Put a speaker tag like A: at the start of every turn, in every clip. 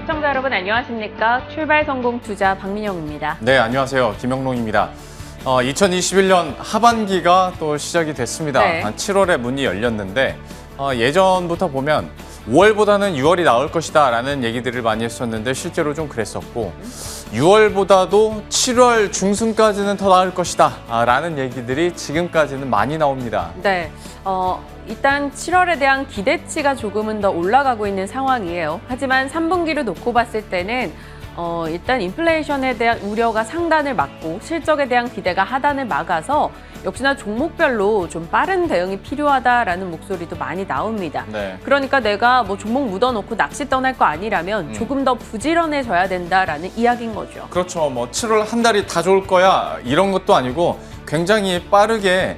A: 시청자 여러분 안녕하십니까? 출발 성공 투자 박민영입니다.
B: 네, 안녕하세요. 김영롱입니다. 2021년 하반기가 또 시작이 됐습니다.
A: 네.
B: 7월에 문이 열렸는데 예전부터 보면 5월보다는 6월이 나올 것이다 라는 얘기들을 많이 했었는데 실제로 좀 그랬었고 6월보다도 7월 중순까지는 더 나을 것이다 라는 얘기들이 지금까지는 많이 나옵니다.
A: 네, 일단 7월에 대한 기대치가 조금은 더 올라가고 있는 상황이에요. 하지만 3분기를 놓고 봤을 때는 일단 인플레이션에 대한 우려가 상단을 막고 실적에 대한 기대가 하단을 막아서 역시나 종목별로 좀 빠른 대응이 필요하다라는 목소리도 많이 나옵니다.
B: 네.
A: 그러니까 내가 뭐 종목 묻어놓고 낚시 떠날 거 아니라면 조금 더 부지런해져야 된다라는 이야기인 거죠.
B: 그렇죠. 뭐 7월 한 달이 다 좋을 거야 이런 것도 아니고 굉장히 빠르게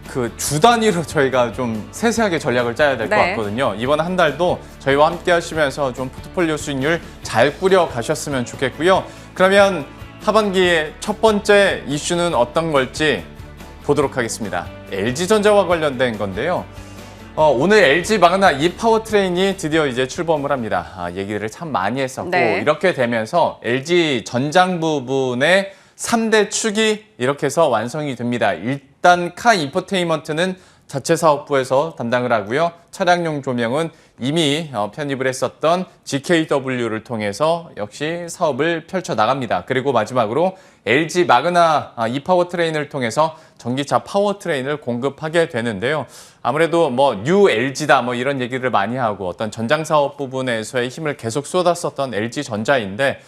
B: 그 주 단위로 저희가 좀 세세하게 전략을 짜야 될 것
A: 네.
B: 같거든요. 이번 한 달도 저희와 함께 하시면서 좀 포트폴리오 수익률 잘 꾸려 가셨으면 좋겠고요. 그러면 하반기의 첫 번째 이슈는 어떤 걸지 보도록 하겠습니다. LG전자와 관련된 건데요. 오늘 LG 마그나 이 파워트레인이 드디어 이제 출범을 합니다. 얘기를 참 많이 했었고
A: 네.
B: 이렇게 되면서 LG 전장 부분의 3대 축이 이렇게 해서 완성이 됩니다. 일단 카 인포테인먼트는 자체 사업부에서 담당을 하고요. 차량용 조명은 이미 편입을 했었던 GKW를 통해서 역시 사업을 펼쳐나갑니다. 그리고 마지막으로 LG 마그나 이 파워트레인을 통해서 전기차 파워트레인을 공급하게 되는데요. 아무래도 뭐 뉴 LG다 뭐 이런 얘기를 많이 하고 어떤 전장사업 부분에서의 힘을 계속 쏟았었던 LG전자인데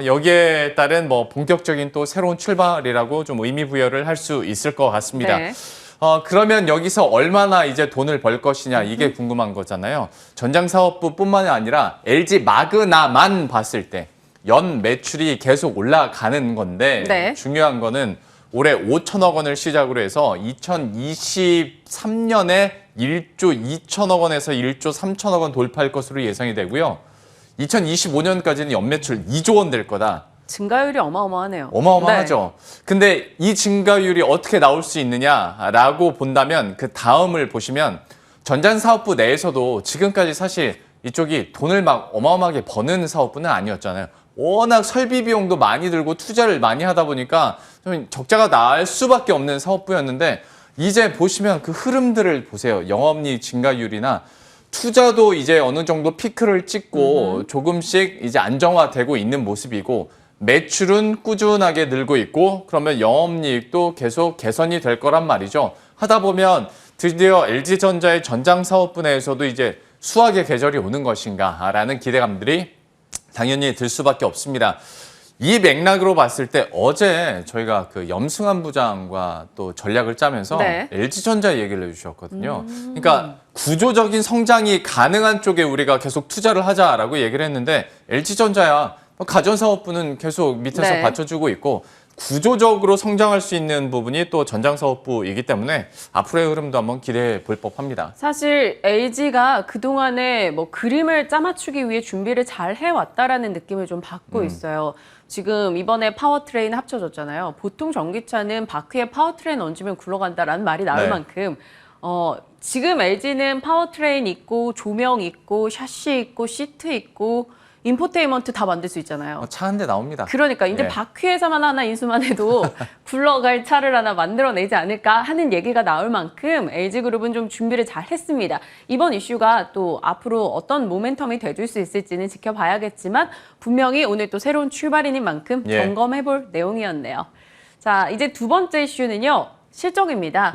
B: 여기에 따른 뭐 본격적인 또 새로운 출발이라고 좀 의미 부여를 할 수 있을 것 같습니다.
A: 네.
B: 그러면 여기서 얼마나 이제 돈을 벌 것이냐 이게 궁금한 거잖아요. 전장사업부뿐만이 아니라 LG 마그나만 봤을 때 연 매출이 계속 올라가는 건데
A: 네.
B: 중요한 거는 올해 5천억 원을 시작으로 해서 2023년에 1조 2천억 원에서 1조 3천억 원 돌파할 것으로 예상이 되고요. 2025년까지는 연매출 2조 원 될 거다.
A: 증가율이 어마어마하네요.
B: 어마어마하죠. 근데 이 증가율이 어떻게 나올 수 있느냐라고 본다면 그 다음을 보시면 전장사업부 내에서도 지금까지 사실 이쪽이 돈을 막 어마어마하게 버는 사업부는 아니었잖아요. 워낙 설비 비용도 많이 들고 투자를 많이 하다 보니까 좀 적자가 날 수밖에 없는 사업부였는데 이제 보시면 그 흐름들을 보세요. 영업이익 증가율이나 투자도 이제 어느 정도 피크를 찍고 조금씩 이제 안정화되고 있는 모습이고 매출은 꾸준하게 늘고 있고 그러면 영업이익도 계속 개선이 될 거란 말이죠. 하다 보면 드디어 LG전자의 전장사업부 내에서도 이제 수확의 계절이 오는 것인가라는 기대감들이 당연히 들 수밖에 없습니다. 이 맥락으로 봤을 때 어제 저희가 그 염승한 부장과 또 전략을 짜면서
A: 네.
B: LG전자 얘기를 해주셨거든요. 그러니까 구조적인 성장이 가능한 쪽에 우리가 계속 투자를 하자라고 얘기를 했는데 LG전자야 가전사업부는 계속 밑에서
A: 네.
B: 받쳐주고 있고 구조적으로 성장할 수 있는 부분이 또 전장사업부이기 때문에 앞으로의 흐름도 한번 기대해 볼 법합니다.
A: 사실 LG가 그동안에 뭐 그림을 짜맞추기 위해 준비를 잘 해왔다라는 느낌을 좀 받고 있어요. 지금 이번에 파워트레인 합쳐졌잖아요. 보통 전기차는 바퀴에 파워트레인 얹으면 굴러간다라는 말이 나올
B: 네.
A: 만큼 지금 LG는 파워트레인 있고 조명 있고 샤시 있고 시트 있고 인포테인먼트 다 만들 수 있잖아요.
B: 차 한 대 나옵니다.
A: 그러니까 이제
B: 예.
A: 바퀴에서만 하나 인수만 해도 굴러갈 차를 하나 만들어내지 않을까 하는 얘기가 나올 만큼 LG그룹은 좀 준비를 잘 했습니다. 이번 이슈가 또 앞으로 어떤 모멘텀이 돼줄 수 있을지는 지켜봐야겠지만 분명히 오늘 또 새로운 출발인인 만큼
B: 예.
A: 점검해볼 내용이었네요. 자, 이제 두 번째 이슈는요. 실적입니다.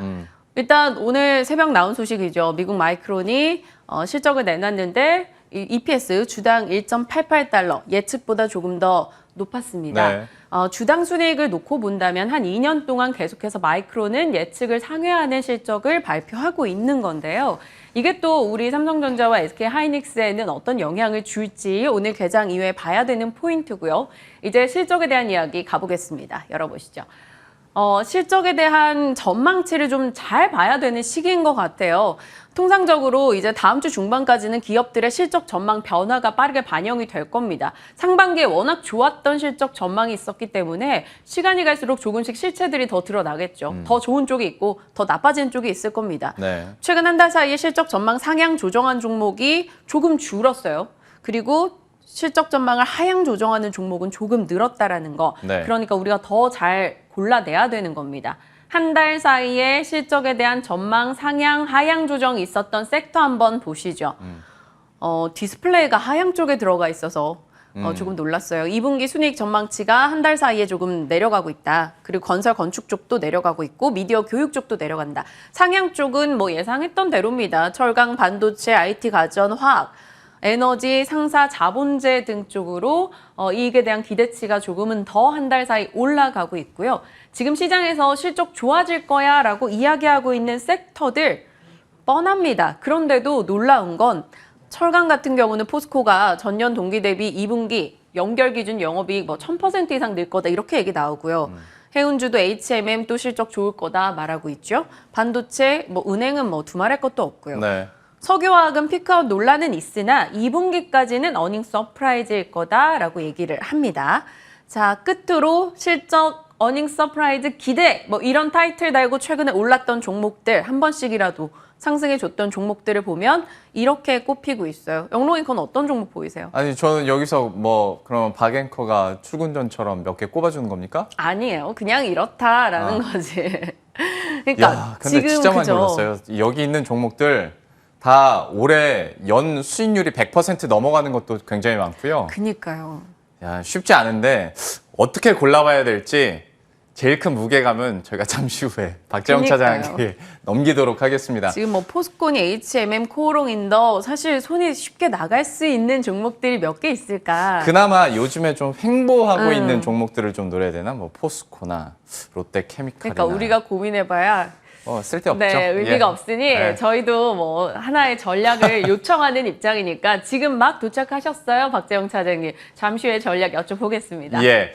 A: 일단 오늘 새벽 나온 소식이죠. 미국 마이크론이 실적을 내놨는데 EPS 주당 1.88달러 예측보다 조금 더 높았습니다.
B: 네.
A: 주당 순이익을 놓고 본다면 한 2년 동안 계속해서 마이크론은 예측을 상회하는 실적을 발표하고 있는 건데요. 이게 또 우리 삼성전자와 SK하이닉스에는 어떤 영향을 줄지 오늘 개장 이후에 봐야 되는 포인트고요. 이제 실적에 대한 이야기 가보겠습니다. 열어보시죠. 실적에 대한 전망치를 좀 잘 봐야 되는 시기인 것 같아요. 통상적으로 이제 다음 주 중반까지는 기업들의 실적 전망 변화가 빠르게 반영이 될 겁니다. 상반기에 워낙 좋았던 실적 전망이 있었기 때문에 시간이 갈수록 조금씩 실체들이 더 드러나겠죠. 더 좋은 쪽이 있고 더 나빠지는 쪽이 있을 겁니다.
B: 네.
A: 최근 한 달 사이에 실적 전망 상향 조정한 종목이 조금 줄었어요. 그리고 실적 전망을 하향 조정하는 종목은 조금 늘었다라는 거.
B: 네.
A: 그러니까 우리가 더 잘 골라내야 되는 겁니다. 한 달 사이에 실적에 대한 전망 상향, 하향 조정이 있었던 섹터 한번 보시죠. 디스플레이가 하향 쪽에 들어가 있어서 조금 놀랐어요. 2분기 순이익 전망치가 한 달 사이에 조금 내려가고 있다. 그리고 건설 건축 쪽도 내려가고 있고 미디어 교육 쪽도 내려간다. 상향 쪽은 뭐 예상했던 대로입니다. 철강, 반도체, IT, 가전, 화학, 에너지, 상사, 자본재 등 쪽으로 이익에 대한 기대치가 조금은 더 한 달 사이 올라가고 있고요. 지금 시장에서 실적 좋아질 거야 라고 이야기하고 있는 섹터들 뻔합니다. 그런데도 놀라운 건 철강 같은 경우는 포스코가 전년 동기 대비 2분기 연결 기준 영업이익 뭐 1000% 이상 늘 거다 이렇게 얘기 나오고요. 해운주도 HMM 또 실적 좋을 거다 말하고 있죠. 반도체, 뭐 은행은 뭐 두말할 것도 없고요.
B: 네.
A: 석유화학은 피크아웃 논란은 있으나 2분기까지는 어닝 서프라이즈일 거다라고 얘기를 합니다. 자, 끝으로 실적 어닝 서프라이즈 기대 뭐 이런 타이틀 달고 최근에 올랐던 종목들 한 번씩이라도 상승해 줬던 종목들을 보면 이렇게 꼽히고 있어요. 영롱이건 어떤 종목 보이세요?
B: 아니 저는 여기서 뭐 그럼 박 앵커가 출근 전처럼 몇 개 꼽아주는 겁니까?
A: 아니에요. 그냥 이렇다라는 거지. 그러니까
B: 야, 근데
A: 지금
B: 진짜 많이
A: 그죠?
B: 올랐어요. 여기 있는 종목들 다 올해 연 수익률이 100% 넘어가는 것도 굉장히 많고요.
A: 그니까요.
B: 야, 쉽지 않은데 어떻게 골라봐야 될지 제일 큰 무게감은 저희가 잠시 후에 박재영
A: 그러니까요.
B: 차장에게 넘기도록 하겠습니다.
A: 지금 뭐 포스코니 HMM, 코오롱인더 사실 손이 쉽게 나갈 수 있는 종목들이 몇 개 있을까?
B: 그나마 요즘에 좀 횡보하고 있는 종목들을 좀 노려야 되나? 뭐 포스코나 롯데케미칼이나.
A: 그러니까 우리가 고민해봐야
B: 쓸데없죠.
A: 네, 의미가
B: 예.
A: 없으니
B: 네.
A: 저희도 뭐 하나의 전략을 요청하는 입장이니까 지금 막 도착하셨어요, 박재영 차장님. 잠시 후에 전략 여쭤보겠습니다.
B: 예.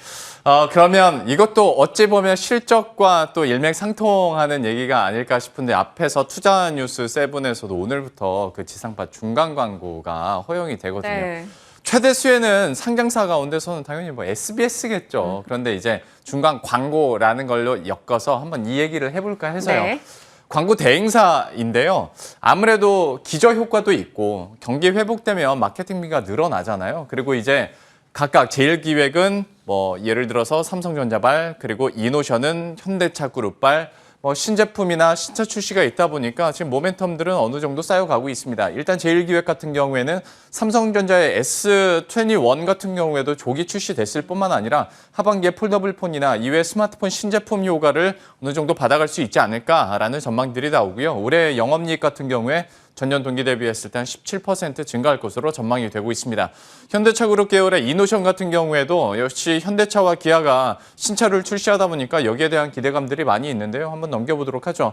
B: 그러면 이것도 어찌 보면 실적과 또 일맥상통하는 얘기가 아닐까 싶은데 앞에서 투자 뉴스 세븐에서도 오늘부터 그 지상파 중간 광고가 허용이 되거든요.
A: 네.
B: 최대 수혜는 상장사 가운데서는 당연히 뭐 SBS겠죠. 그런데 이제 중간 광고라는 걸로 엮어서 한번 이 얘기를 해볼까 해서요.
A: 네.
B: 광고 대행사인데요. 아무래도 기저 효과도 있고 경기 회복되면 마케팅비가 늘어나잖아요. 그리고 이제 각각 제일기획은 뭐 예를 들어서 삼성전자발 그리고 이노션은 현대차 그룹발 뭐 신제품이나 신차 출시가 있다 보니까 지금 모멘텀들은 어느 정도 쌓여가고 있습니다. 일단 제일기획 같은 경우에는 삼성전자의 S21 같은 경우에도 조기 출시됐을 뿐만 아니라 하반기에 폴더블 폰이나 이외 스마트폰 신제품 효과를 어느 정도 받아갈 수 있지 않을까라는 전망들이 나오고요. 올해 영업이익 같은 경우에 전년 동기 대비했을 때 한 17% 증가할 것으로 전망이 되고 있습니다. 현대차 그룹 계열의 이노션 같은 경우에도 역시 현대차와 기아가 신차를 출시하다 보니까 여기에 대한 기대감들이 많이 있는데요. 한번 넘겨보도록 하죠.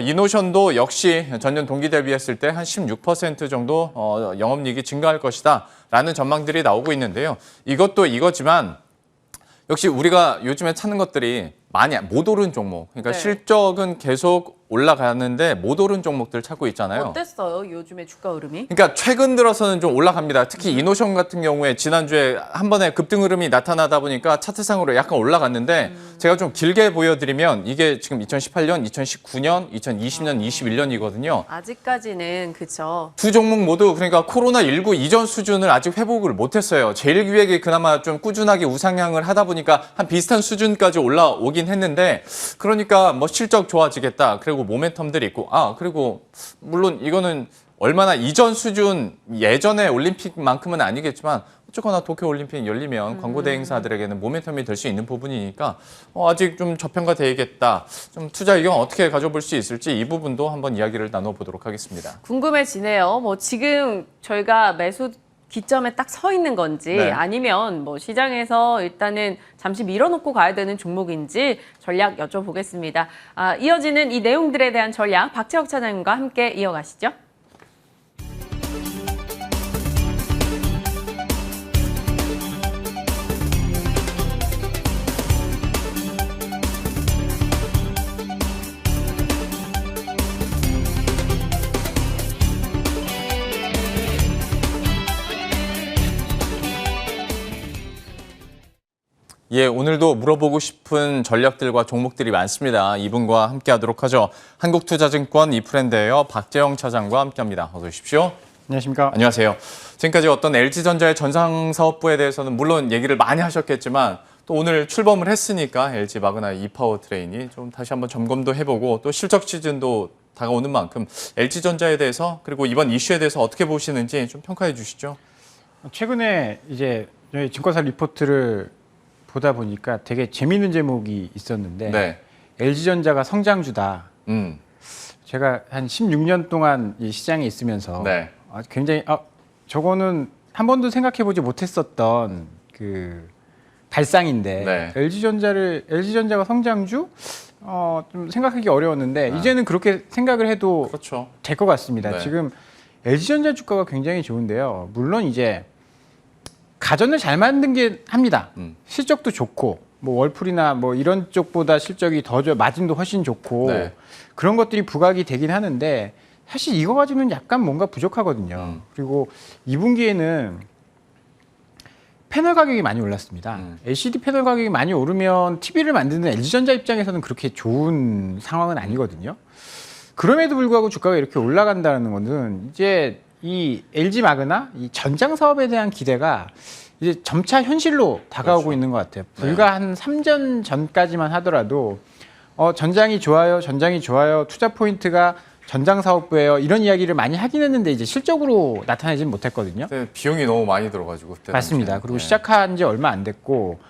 B: 이노션도 역시 전년 동기 대비했을 때 한 16% 정도 영업이익이 증가할 것이다 라는 전망들이 나오고 있는데요. 이것도 이거지만 역시 우리가 요즘에 찾는 것들이 많이 못 오른 종목. 그러니까
A: 네.
B: 실적은 계속 올라가는데 못 오른 종목들 찾고 있잖아요.
A: 어땠어요, 요즘에 주가 흐름이?
B: 그러니까 최근 들어서는 좀 올라갑니다. 특히 이노션 같은 경우에 지난주에 한 번에 급등 흐름이 나타나다 보니까 차트상으로 약간 올라갔는데 제가 좀 길게 보여드리면 이게 지금 2018년, 2019년, 2020년, 21년이거든요.
A: 아직까지는 그쵸.
B: 두 종목 모두 그러니까 코로나19 이전 수준을 아직 회복을 못했어요. 제일기획이 그나마 좀 꾸준하게 우상향을 하다 보니까 한 비슷한 수준까지 올라오긴 했는데 그러니까 뭐 실적 좋아지겠다. 그리고 모멘텀들이 있고 그리고 물론 이거는 얼마나 이전 수준 예전의 올림픽만큼은 아니겠지만 어쨌거나 도쿄올림픽 열리면 광고 대행사들에게는 모멘텀이 될 수 있는 부분이니까 아직 좀 저평가되겠다. 좀 투자 의견 어떻게 가져볼 수 있을지 이 부분도 한번 이야기를 나눠보도록 하겠습니다.
A: 궁금해지네요. 뭐 지금 저희가 매수 기점에 딱 서 있는 건지
B: 네.
A: 아니면 뭐 시장에서 일단은 잠시 밀어놓고 가야 되는 종목인지 전략 여쭤보겠습니다. 이어지는 이 내용들에 대한 전략 박채혁 차장님과 함께 이어가시죠.
B: 예, 오늘도 물어보고 싶은 전략들과 종목들이 많습니다. 이분과 함께 하도록 하죠. 한국투자증권 이프랜드에어 박재영 차장과 함께합니다. 어서 오십시오.
C: 안녕하십니까.
B: 안녕하세요. 지금까지 어떤 LG전자의 전상사업부에 대해서는 물론 얘기를 많이 하셨겠지만 또 오늘 출범을 했으니까 LG 마그나 이파워트레인이 좀 다시 한번 점검도 해보고 또 실적 시즌도 다가오는 만큼 LG전자에 대해서 그리고 이번 이슈에 대해서 어떻게 보시는지 좀 평가해 주시죠.
C: 최근에 이제 저희 증권사 리포트를 보다 보니까 되게 재미있는 제목이 있었는데
B: 네.
C: LG전자가 성장주다. 제가 한 16년 동안 이 시장에 있으면서
B: 네.
C: 굉장히 저거는 한 번도 생각해보지 못했었던 그 발상인데
B: 네.
C: LG전자가 성장주 좀 생각하기 어려웠는데 이제는 그렇게 생각을 해도
B: 그렇죠.
C: 될 것 같습니다.
B: 네.
C: 지금 LG전자 주가가 굉장히 좋은데요. 물론 이제 가전을 잘 만든 게 합니다. 실적도 좋고 뭐 월풀이나 뭐 이런 쪽보다 실적이 더 마진도 훨씬 좋고
B: 네.
C: 그런 것들이 부각이 되긴 하는데 사실 이거 가지고는 약간 뭔가 부족하거든요. 그리고 2분기에는 패널 가격이 많이 올랐습니다. LCD 패널 가격이 많이 오르면 TV를 만드는 LG전자 입장에서는 그렇게 좋은 상황은 아니거든요. 그럼에도 불구하고 주가가 이렇게 올라간다는 것은 이제 이 LG 마그나 이 전장 사업에 대한 기대가 이제 점차 현실로 다가오고
B: 그렇죠.
C: 있는 것 같아요. 불과 한 3년 전까지만 하더라도 전장이 좋아요, 투자 포인트가 전장 사업부예요. 이런 이야기를 많이 하긴 했는데 이제 실적으로 나타내진 못했거든요.
B: 그때 비용이 너무 많이 들어가지고 그때
C: 맞습니다.
B: 당시에.
C: 그리고
B: 네.
C: 시작한 지 얼마 안 됐고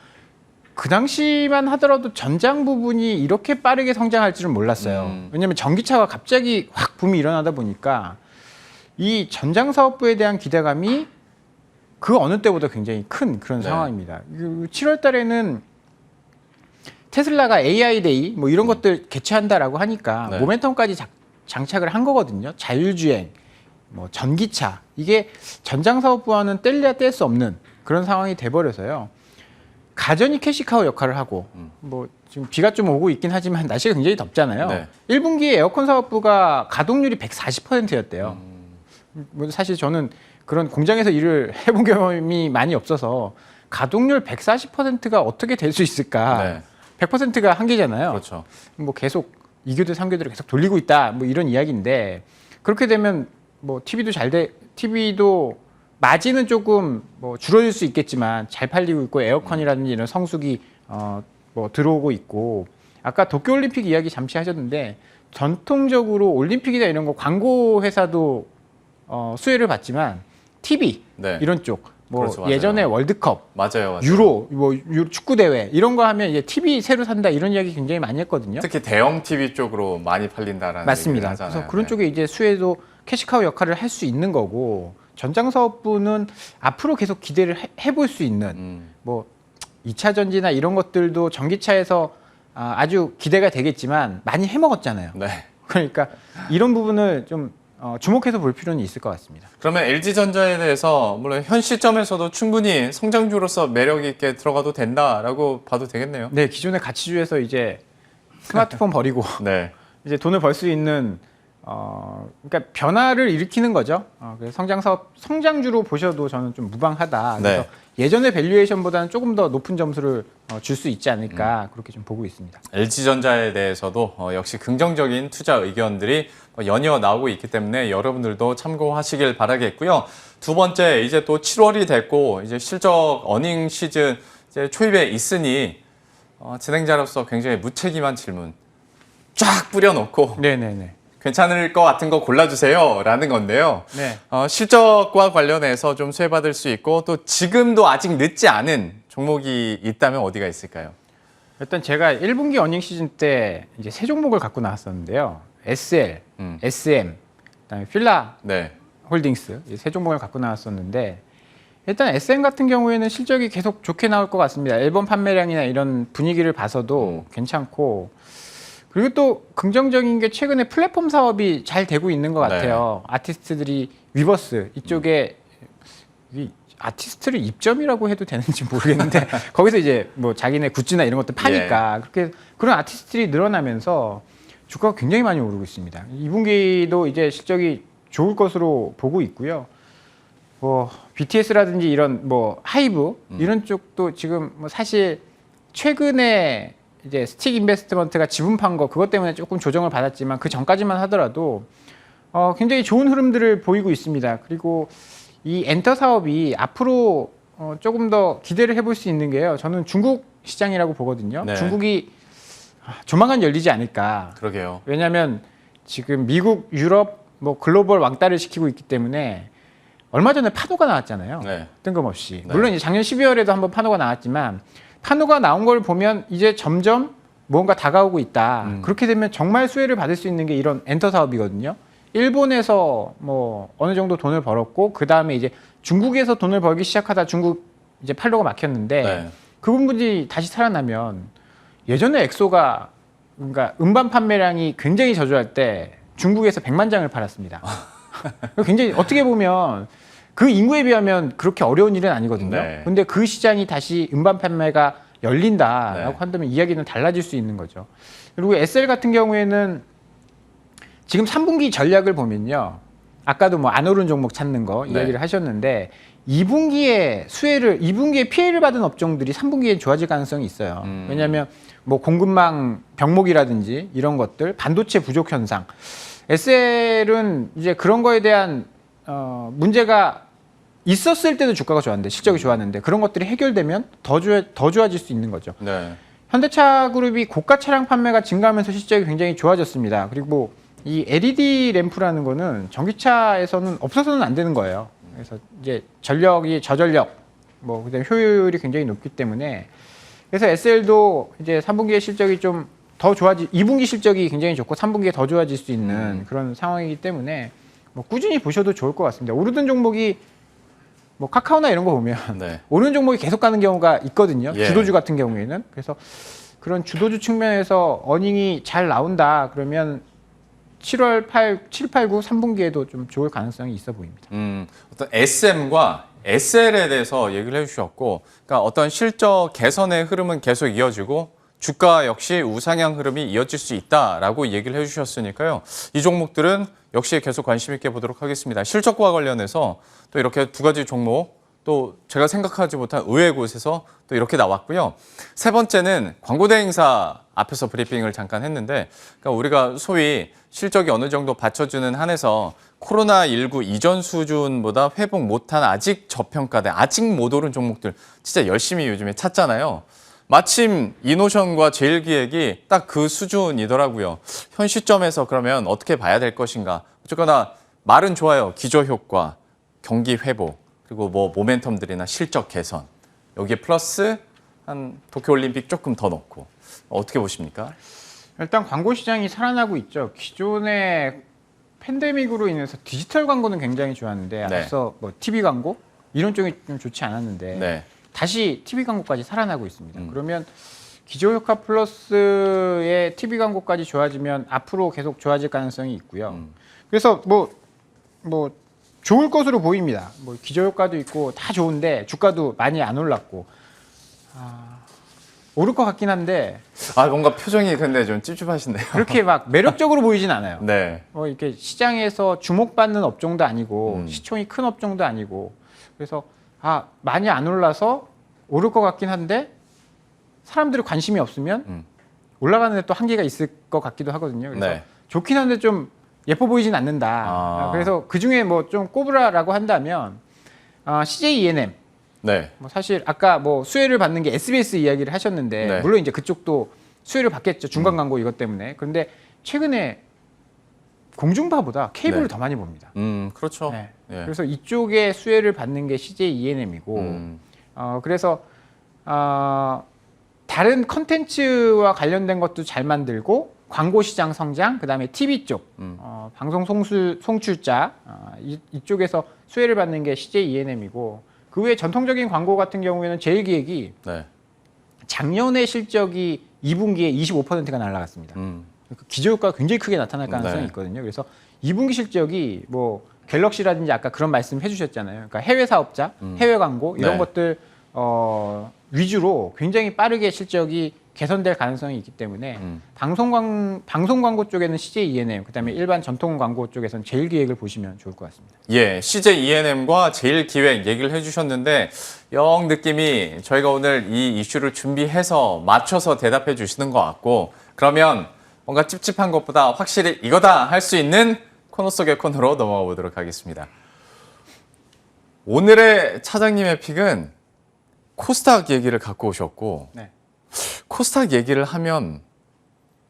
C: 그 당시만 하더라도 전장 부분이 이렇게 빠르게 성장할 줄은 몰랐어요. 왜냐하면 전기차가 갑자기 확 붐이 일어나다 보니까 이 전장 사업부에 대한 기대감이 그 어느 때보다 굉장히 큰 그런
B: 네.
C: 상황입니다. 7월 달에는 테슬라가 AI 데이 뭐 이런 것들 개최한다라고 하니까
B: 네.
C: 모멘텀까지 장착을 한 거거든요. 자율주행, 뭐 전기차 이게 전장 사업부와는 뗄래야 뗄 수 없는 그런 상황이 돼버려서요. 가전이 캐시카우 역할을 하고 뭐 지금 비가 좀 오고 있긴 하지만 날씨가 굉장히 덥잖아요.
B: 네.
C: 1분기에 에어컨 사업부가 가동률이 140%였대요. 뭐 사실 저는 그런 공장에서 일을 해본 경험이 많이 없어서 가동률 140%가 어떻게 될 수 있을까?
B: 네.
C: 100%가 한계잖아요.
B: 그렇죠.
C: 뭐 계속 2교대, 3교대를 계속 돌리고 있다. 뭐 이런 이야기인데 그렇게 되면 뭐 TV도 마진은 조금 뭐 줄어들 수 있겠지만 잘 팔리고 있고 에어컨이라든지 이런 성수기 뭐 들어오고 있고 아까 도쿄올림픽 이야기 잠시 하셨는데 전통적으로 올림픽이나 이런 거 광고 회사도 수혜를 받지만 TV
B: 네.
C: 이런 쪽 뭐
B: 그렇죠, 맞아요.
C: 예전에 월드컵
B: 맞아요.
C: 유로 축구 대회 이런 거 하면 이제 TV 새로 산다 이런 이야기 굉장히 많이 했거든요.
B: 특히 대형 TV 쪽으로 많이 팔린다라는
C: 맞습니다.
B: 얘기를 하잖아요.
C: 그래서 그런
B: 네.
C: 쪽에 이제 수혜도 캐시카우 역할을 할 수 있는 거고 전장 사업부는 앞으로 계속 기대를 해볼 수 있는 뭐 2차 전지나 이런 것들도 전기차에서 아주 기대가 되겠지만 많이 해먹었잖아요.
B: 네.
C: 그러니까 이런 부분을 좀 주목해서 볼 필요는 있을 것 같습니다.
B: 그러면 LG전자에 대해서 물론 현 시점에서도 충분히 성장주로서 매력 있게 들어가도 된다라고 봐도 되겠네요.
C: 네, 기존의 가치주에서 이제 스마트폰 버리고
B: 네.
C: 이제 돈을 벌 수 있는 그러니까 변화를 일으키는 거죠. 그래서 성장주로 보셔도 저는 좀 무방하다. 그래서
B: 네.
C: 예전의 밸류에이션보다는 조금 더 높은 점수를 줄 수 있지 않을까 그렇게 좀 보고 있습니다.
B: LG전자에 대해서도 역시 긍정적인 투자 의견들이 연이어 나오고 있기 때문에 여러분들도 참고하시길 바라겠고요. 두 번째, 이제 또 7월이 됐고 이제 실적 어닝 시즌 이제 초입에 있으니 진행자로서 굉장히 무책임한 질문 쫙 뿌려놓고
C: 네네네.
B: 괜찮을 것 같은 거 골라주세요 라는 건데요.
C: 네.
B: 실적과 관련해서 좀 수혜받을 수 있고 또 지금도 아직 늦지 않은 종목이 있다면 어디가 있을까요?
C: 일단 제가 1분기 어닝 시즌 때 이제 세 종목을 갖고 나왔었는데요. SL, SM, 그다음에 필라
B: 네.
C: 홀딩스 이 세 종목을 갖고 나왔었는데 일단 SM 같은 경우에는 실적이 계속 좋게 나올 것 같습니다. 앨범 판매량이나 이런 분위기를 봐서도 괜찮고 그리고 또 긍정적인 게 최근에 플랫폼 사업이 잘 되고 있는 것 같아요. 아티스트들이 위버스 이쪽에 이 아티스트를 입점이라고 해도 되는지 모르겠는데 거기서 이제 뭐 자기네 굿즈나 이런 것들 파니까 그렇게 그런 아티스트들이 늘어나면서 주가가 굉장히 많이 오르고 있습니다. 2분기도 이제 실적이 좋을 것으로 보고 있고요. 뭐 BTS라든지 이런 뭐 하이브 이런 쪽도 지금 뭐 사실 최근에 이제 스틱 인베스트먼트가 지분 판 거 그것 때문에 조금 조정을 받았지만 그 전까지만 하더라도 굉장히 좋은 흐름들을 보이고 있습니다. 그리고 이 엔터 사업이 앞으로 조금 더 기대를 해볼 수 있는 게요. 저는 중국 시장이라고 보거든요.
B: 네.
C: 중국이 조만간 열리지 않을까.
B: 그러게요.
C: 왜냐하면 지금 미국, 유럽, 뭐 글로벌 왕따를 시키고 있기 때문에 얼마 전에 파도가 나왔잖아요.
B: 네.
C: 뜬금없이.
B: 네.
C: 물론 이제 작년 12월에도 한번 파도가 나왔지만 파도가 나온 걸 보면 이제 점점 뭔가 다가오고 있다. 그렇게 되면 정말 수혜를 받을 수 있는 게 이런 엔터 사업이거든요. 일본에서 뭐 어느 정도 돈을 벌었고 그 다음에 이제 중국에서 돈을 벌기 시작하다 중국 이제 팔로가 막혔는데
B: 네.
C: 그 부분이 다시 살아나면 예전에 엑소가 그러니까 음반 판매량이 굉장히 저조할 때 중국에서 100만 장을 팔았습니다. 굉장히 어떻게 보면 그 인구에 비하면 그렇게 어려운 일은 아니거든요.
B: 네.
C: 근데 그 시장이 다시 음반 판매가 열린다라고
B: 네.
C: 한다면 이야기는 달라질 수 있는 거죠. 그리고 SL 같은 경우에는 지금 3분기 전략을 보면요. 아까도 뭐 안 오른 종목 찾는 거 이야기를
B: 네.
C: 하셨는데 2분기에 피해를 받은 업종들이 3분기에 좋아질 가능성이 있어요. 왜냐하면 뭐 공급망 병목이라든지 이런 것들, 반도체 부족 현상. SL은 이제 그런 거에 대한 문제가 있었을 때도 주가가 좋았는데 실적이 좋았는데 그런 것들이 해결되면 더 좋아질 수 있는 거죠.
B: 네.
C: 현대차 그룹이 고가 차량 판매가 증가하면서 실적이 굉장히 좋아졌습니다. 그리고 이 LED 램프라는 거는 전기차에서는 없어서는 안 되는 거예요. 그래서 이제 저전력, 뭐 그다음에 효율이 굉장히 높기 때문에 그래서 SL도 이제 3분기의 실적이 좀 더 2분기 실적이 굉장히 좋고 3분기에 더 좋아질 수 있는 그런 상황이기 때문에 뭐 꾸준히 보셔도 좋을 것 같습니다. 오르던 종목이 뭐 카카오나 이런 거 보면
B: 네.
C: 오르는 종목이 계속 가는 경우가 있거든요.
B: 예.
C: 주도주 같은 경우에는. 그래서 그런 주도주 측면에서 어닝이 잘 나온다 그러면 7, 8, 9, 3분기에도 좀 좋을 가능성이 있어 보입니다.
B: 어떤 SM과 SL에 대해서 얘기를 해주셨고, 그러니까 어떤 실적 개선의 흐름은 계속 이어지고 주가 역시 우상향 흐름이 이어질 수 있다라고 얘기를 해주셨으니까요. 이 종목들은 역시 계속 관심 있게 보도록 하겠습니다. 실적과 관련해서 또 이렇게 두 가지 종목, 또 제가 생각하지 못한 의외의 곳에서 또 이렇게 나왔고요. 세 번째는 광고대 행사 앞에서 브리핑을 잠깐 했는데, 그러니까 우리가 소위 실적이 어느 정도 받쳐주는 한에서 코로나19 이전 수준보다 회복 못한 아직 저평가된, 아직 못 오른 종목들 진짜 열심히 요즘에 찾잖아요. 마침 이노션과 제일기획이 딱 그 수준이더라고요. 현 시점에서 그러면 어떻게 봐야 될 것인가. 어쨌거나 말은 좋아요. 기저효과, 경기 회복, 그리고 뭐 모멘텀들이나 실적 개선. 여기에 플러스 한 도쿄올림픽 조금 더 넣고. 어떻게 보십니까?
C: 일단 광고 시장이 살아나고 있죠. 기존의 팬데믹으로 인해서 디지털 광고는 굉장히 좋았는데
B: 네.
C: 앞서 뭐 TV 광고 이런 쪽이 좀 좋지 않았는데
B: 네.
C: 다시 TV 광고까지 살아나고 있습니다. 그러면 기저효과 플러스의 TV 광고까지 좋아지면 앞으로 계속 좋아질 가능성이 있고요. 그래서 뭐 좋을 것으로 보입니다. 뭐 기저효과도 있고 다 좋은데 주가도 많이 안 올랐고 오를 것 같긴 한데
B: 아, 뭔가 표정이 근데 좀 찝찝하신데요.
C: 그렇게 막 매력적으로 보이진 않아요.
B: 네.
C: 뭐 이렇게 시장에서 주목받는 업종도 아니고 시총이 큰 업종도 아니고 그래서 많이 안 올라서 오를 것 같긴 한데 사람들이 관심이 없으면 올라가는 데 또 한계가 있을 것 같기도 하거든요. 그래서
B: 네.
C: 좋긴 한데 좀 예뻐 보이진 않는다. 그래서 그 중에 뭐 좀 꼽으라라고 한다면 CJ E&M
B: 네.
C: 뭐 사실 아까 뭐 수혜를 받는 게 SBS 이야기를 하셨는데
B: 네.
C: 물론 이제 그쪽도 수혜를 받겠죠. 중간 광고 이것 때문에. 그런데 최근에 공중파보다 케이블을
B: 네.
C: 더 많이 봅니다.
B: 그렇죠.
C: 네.
B: 예.
C: 그래서 이쪽에 수혜를 받는 게 CJ E&M이고 그래서 다른 컨텐츠와 관련된 것도 잘 만들고 광고 시장 성장, 그다음에 TV 쪽 방송 송출자 이쪽에서 수혜를 받는 게 CJ E&M이고 그 외에 전통적인 광고 같은 경우에는 제일기획이
B: 네.
C: 작년의 실적이 2분기에 25%가 날아갔습니다. 기저효과가 굉장히 크게 나타날 가능성이
B: 네.
C: 있거든요. 그래서 2분기 실적이 뭐 갤럭시라든지 아까 그런 말씀 해주셨잖아요. 그러니까 해외 사업자, 해외 광고 이런
B: 네.
C: 것들 위주로 굉장히 빠르게 실적이 개선될 가능성이 있기 때문에 방송 광고 쪽에는 CJ E&M, 그다음에 일반 전통 광고 쪽에서는 제일기획을 보시면 좋을 것 같습니다.
B: 예, CJ E&M과 제일기획 얘기를 해주셨는데 영 느낌이 저희가 오늘 이 이슈를 준비해서 맞춰서 대답해 주시는 것 같고 그러면 뭔가 찝찝한 것보다 확실히 이거다 할 수 있는 코너 속의 코너로 넘어가 보도록 하겠습니다. 오늘의 차장님의 픽은 코스닥 얘기를 갖고 오셨고
C: 네.
B: 코스닥 얘기를 하면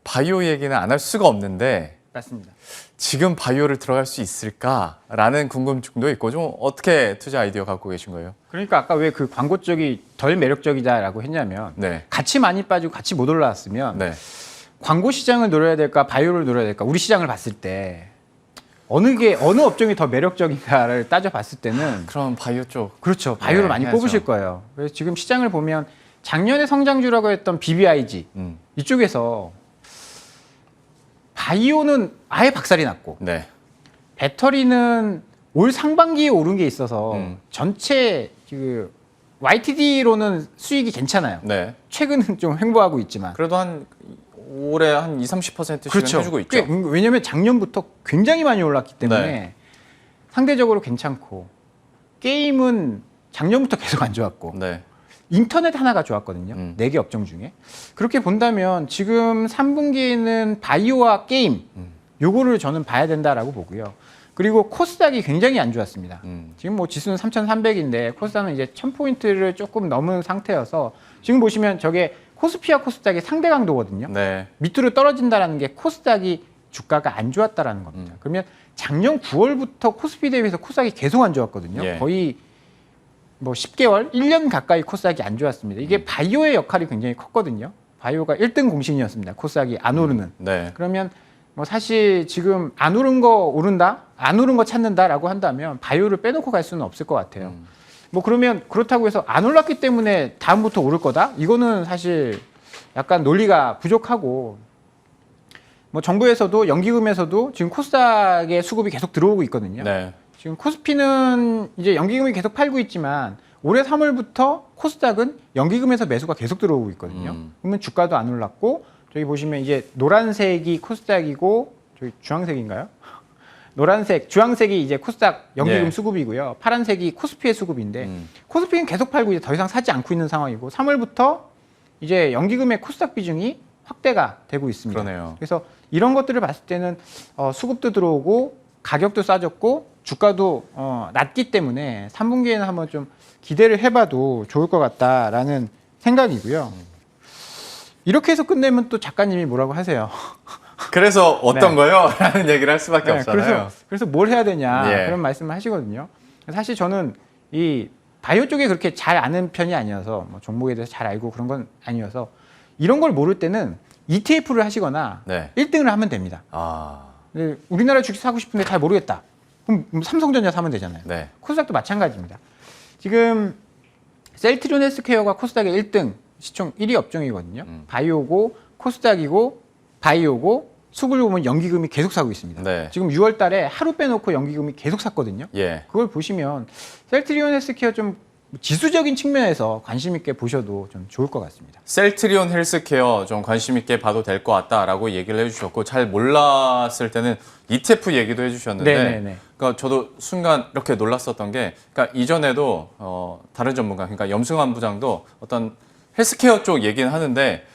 B: 바이오 얘기는 안 할 수가 없는데
C: 맞습니다.
B: 지금 바이오를 들어갈 수 있을까라는 궁금증도 있고 좀 어떻게 투자 아이디어 갖고 계신 거예요?
C: 그러니까 아까 왜 그 광고 쪽이 덜 매력적이다라고 했냐면
B: 네.
C: 같이 많이 빠지고 같이 못 올라왔으면
B: 네.
C: 광고 시장을 노려야 될까 바이오를 노려야 될까 우리 시장을 봤을 때 어느 업종이 더 매력적인가를 따져봤을 때는
B: 그럼 바이오 쪽.
C: 그렇죠. 바이오를
B: 네,
C: 많이
B: 해야죠.
C: 꼽으실 거예요. 그래서 지금 시장을 보면 작년에 성장주라고 했던 BBIG 이쪽에서 바이오는 아예 박살이 났고
B: 네.
C: 배터리는 올 상반기에 오른 게 있어서 전체 그 YTD로는 수익이 괜찮아요.
B: 네.
C: 최근은 좀 횡보하고 있지만
B: 그래도 한 올해 한 20-30%씩은
C: 그렇죠.
B: 해주고 있죠.
C: 왜냐하면 작년부터 굉장히 많이 올랐기 때문에
B: 네.
C: 상대적으로 괜찮고 게임은 작년부터 계속 안 좋았고
B: 네.
C: 인터넷 하나가 좋았거든요. 4개 업종 중에. 그렇게 본다면 지금 3분기에는 바이오와 게임 요거를 저는 봐야 된다라고 보고요. 그리고 코스닥이 굉장히 안 좋았습니다. 지금 뭐 지수는 3,300인데 코스닥은 이제 1,000포인트를 조금 넘은 상태여서 지금 보시면 저게 코스피와 코스닥의 상대 강도거든요.
B: 네.
C: 밑으로 떨어진다라는 게 코스닥이 주가가 안 좋았다라는 겁니다. 그러면 작년 9월부터 코스피 대비해서 코스닥이 계속 안 좋았거든요.
B: 예.
C: 거의 뭐 10개월, 1년 가까이 코스닥이 안 좋았습니다. 이게 바이오의 역할이 굉장히 컸거든요. 바이오가 1등 공신이었습니다. 코스닥이 안 오르는.
B: 네.
C: 그러면 뭐 사실 지금 안 오른 거 오른다? 안 오른 거 찾는다라고 한다면 바이오를 빼놓고 갈 수는 없을 것 같아요. 뭐 그러면 그렇다고 해서 안 올랐기 때문에 다음부터 오를 거다? 이거는 사실 약간 논리가 부족하고 뭐 정부에서도 연기금에서도 지금 코스닥의 수급이 계속 들어오고 있거든요.
B: 네.
C: 지금 코스피는 이제 연기금이 계속 팔고 있지만 올해 3월부터 코스닥은 연기금에서 매수가 계속 들어오고 있거든요. 그러면 주가도 안 올랐고 저기 보시면 이제 노란색이 코스닥이고 저기 주황색인가요? 노란색, 주황색이 이제 코스닥 연기금
B: 예.
C: 수급이고요. 파란색이 코스피의 수급인데 코스피는 계속 팔고 이제 더 이상 사지 않고 있는 상황이고 3월부터 이제 연기금의 코스닥 비중이 확대가 되고 있습니다.
B: 그러네요.
C: 그래서 이런 것들을 봤을 때는 수급도 들어오고 가격도 싸졌고 주가도 낮기 때문에 3분기에는 한번 좀 기대를 해봐도 좋을 것 같다라는 생각이고요. 이렇게 해서 끝내면 또 작가님이 뭐라고 하세요.
B: 그래서 어떤
C: 네.
B: 거요? 라는 얘기를 할 수밖에
C: 네,
B: 없잖아요.
C: 그래서 뭘 해야 되냐
B: 예.
C: 그런 말씀을 하시거든요. 사실 저는 이 바이오 쪽에 그렇게 잘 아는 편이 아니어서 뭐 종목에 대해서 잘 알고 그런 건 아니어서 이런 걸 모를 때는 ETF를 하시거나
B: 네.
C: 1등을 하면 됩니다.
B: 아,
C: 근데 우리나라 주식 사고 싶은데 잘 모르겠다. 그럼 삼성전자 사면 되잖아요.
B: 네.
C: 코스닥도 마찬가지입니다. 지금 셀트리온 헬스케어가 코스닥의 1등 시총 1위 업종이거든요. 바이오고 코스닥이고 바이오고 수급을 보면 연기금이 계속 사고 있습니다.
B: 네.
C: 지금 6월 달에 하루 빼놓고 연기금이 계속 샀거든요.
B: 예.
C: 그걸 보시면 셀트리온 헬스케어 좀 지수적인 측면에서 관심 있게 보셔도 좀 좋을 것 같습니다.
B: 셀트리온 헬스케어 좀 관심 있게 봐도 될 것 같다라고 얘기를 해주셨고 잘 몰랐을 때는 ETF 얘기도 해주셨는데
C: 네네네.
B: 그러니까 저도 순간 이렇게 놀랐었던 게 그러니까 이전에도 다른 전문가 그러니까 염승환 부장도 어떤 헬스케어 쪽 얘기는 하는데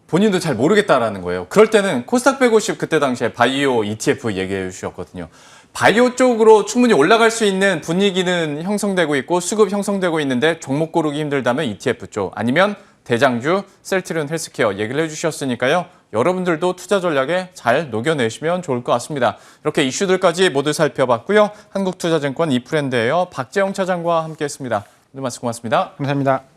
B: 본인도 잘 모르겠다라는 거예요. 그럴 때는 코스닥 150 그때 당시에 바이오 ETF 얘기해 주셨거든요. 바이오 쪽으로 충분히 올라갈 수 있는 분위기는 형성되고 있고 수급 형성되고 있는데 종목 고르기 힘들다면 ETF 쪽 아니면 대장주 셀트리온 헬스케어 얘기를 해주셨으니까요. 여러분들도 투자 전략에 잘 녹여내시면 좋을 것 같습니다. 이렇게 이슈들까지 모두 살펴봤고요. 한국투자증권 이프렌드예요. 박재영 차장과 함께했습니다. 오늘 말씀 고맙습니다.
C: 감사합니다.